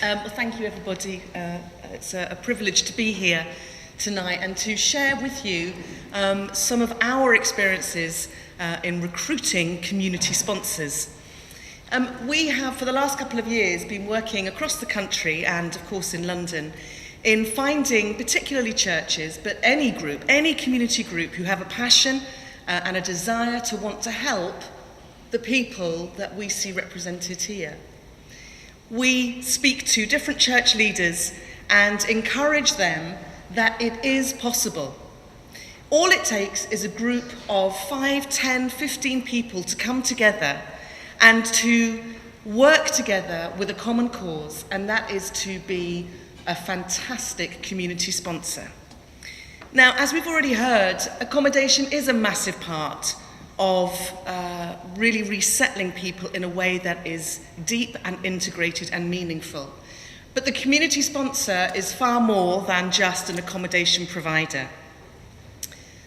Well, thank you, everybody. It's a privilege to be here tonight and to share with you some of our experiences in recruiting community sponsors. We have, for the last couple of years, been working across the country and, of course, in London, in finding particularly churches, but any group, any community group who have a passion and a desire to want to help the people that we see represented here. We speak to different church leaders and encourage them that it is possible. All it takes is a group of 5, 10, 15 people to come together and to work together with a common cause, and that is to be a fantastic community sponsor. Now, as we've already heard, accommodation is a massive part of really resettling people in a way that is deep and integrated and meaningful. But the community sponsor is far more than just an accommodation provider.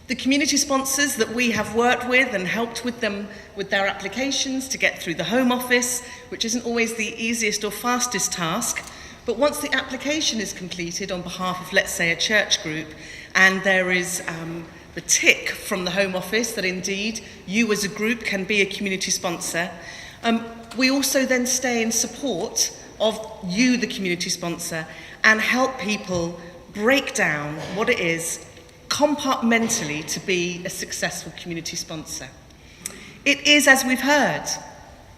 The community sponsors that we have worked with and helped with them with their applications to get through the Home Office, which isn't always the easiest or fastest task, but once the application is completed on behalf of, let's say, a church group, and there is the tick from the Home Office that indeed you as a group can be a community sponsor, we also then stay in support of you, the community sponsor, and help people break down what it is compartmentally to be a successful community sponsor. It is, as we've heard,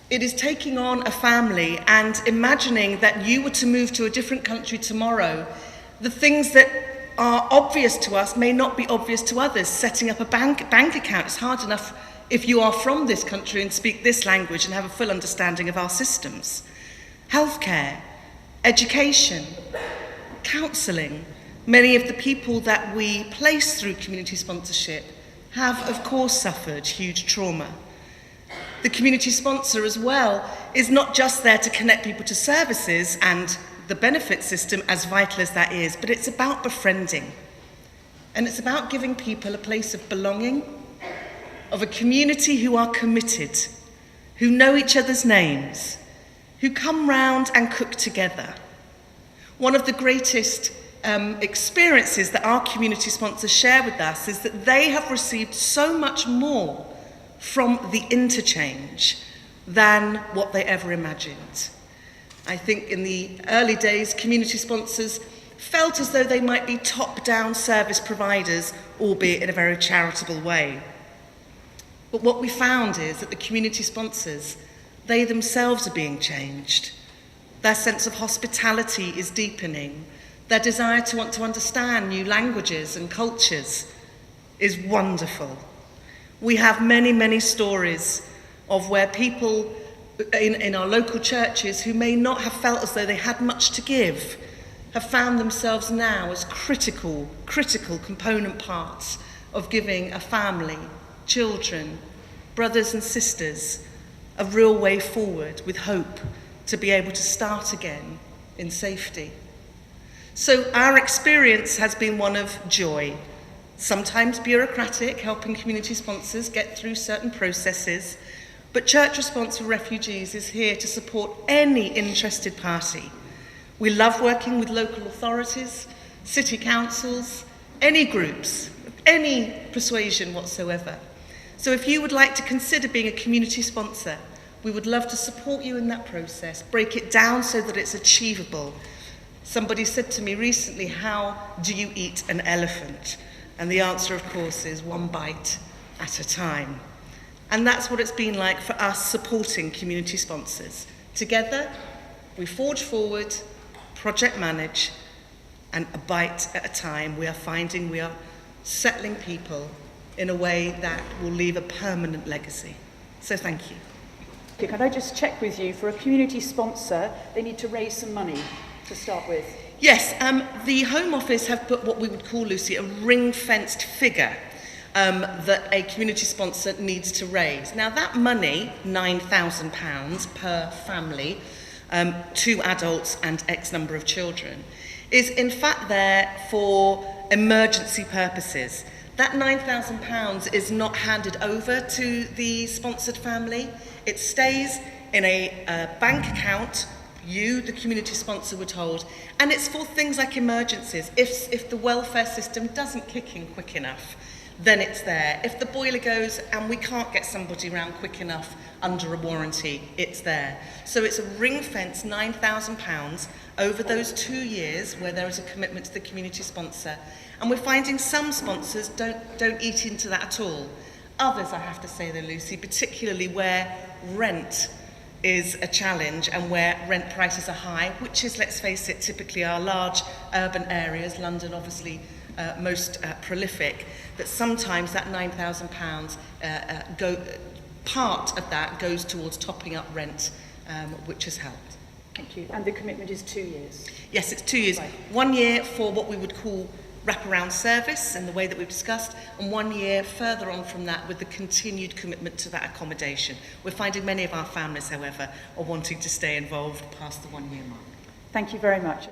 it is taking on a family and imagining that you were to move to a different country tomorrow. The things that are obvious to us may not be obvious to others. Setting up a bank account is hard enough if you are from this country and speak this language and have a full understanding of our systems. Healthcare, education, counselling. Many of the people that we place through community sponsorship have, of course, suffered huge trauma. The community sponsor as well is not just there to connect people to services and the benefit system, as vital as that is, but it's about befriending. And it's about giving people a place of belonging, of a community who are committed, who know each other's names, who come round and cook together. One of the greatest experiences that our community sponsors share with us is that they have received so much more from the interchange than what they ever imagined. I think in the early days, community sponsors felt as though they might be top-down service providers, albeit in a very charitable way. But what we found is that the community sponsors, they themselves are being changed. Their sense of hospitality is deepening. Their desire to want to understand new languages and cultures is wonderful. We have many, many stories of where people in our local churches who may not have felt as though they had much to give have found themselves now as critical component parts of giving a family, children, brothers and sisters, a real way forward with hope to be able to start again in safety. So our experience has been one of joy, sometimes bureaucratic, helping community sponsors get through certain processes, but Church Response for Refugees is here to support any interested party. We love working with local authorities, city councils, any groups, any persuasion whatsoever. So if you would like to consider being a community sponsor, we would love to support you in that process, break it down so that it's achievable. Somebody said to me recently, how do you eat an elephant? And the answer, of course, is one bite at a time. And that's what it's been like for us supporting community sponsors. Together, we forge forward, project manage, and a bite at a time, we are finding we are settling people in a way that will leave a permanent legacy. So thank you. Can I just check with you, for a community sponsor, they need to raise some money to start with? Yes, the Home Office have put what we would call, Lucy, a ring-fenced figure that a community sponsor needs to raise. Now that money, £9,000 per family, 2 adults and X number of children, is in fact there for emergency purposes. That £9,000 is not handed over to the sponsored family. It stays in a bank account You, the community sponsor, were told. And it's for things like emergencies. If the welfare system doesn't kick in quick enough, then it's there. If the boiler goes and we can't get somebody around quick enough under a warranty, it's there. So it's a ring-fence £9,000 over those 2 years where there is a commitment to the community sponsor. And we're finding some sponsors don't eat into that at all. Others, I have to say though, Lucy, particularly where rent is a challenge and where rent prices are high, which is, let's face it, typically our large urban areas, London obviously most prolific, that sometimes that £9,000 part of that goes towards topping up rent, which has helped. Thank you. And the commitment is 2 years? Yes, it's 2 years. Right. 1 year for what we would call wraparound service in the way that we've discussed, and 1 year further on from that with the continued commitment to that accommodation. We're finding many of our families, however, are wanting to stay involved past the 1 year mark. Thank you very much.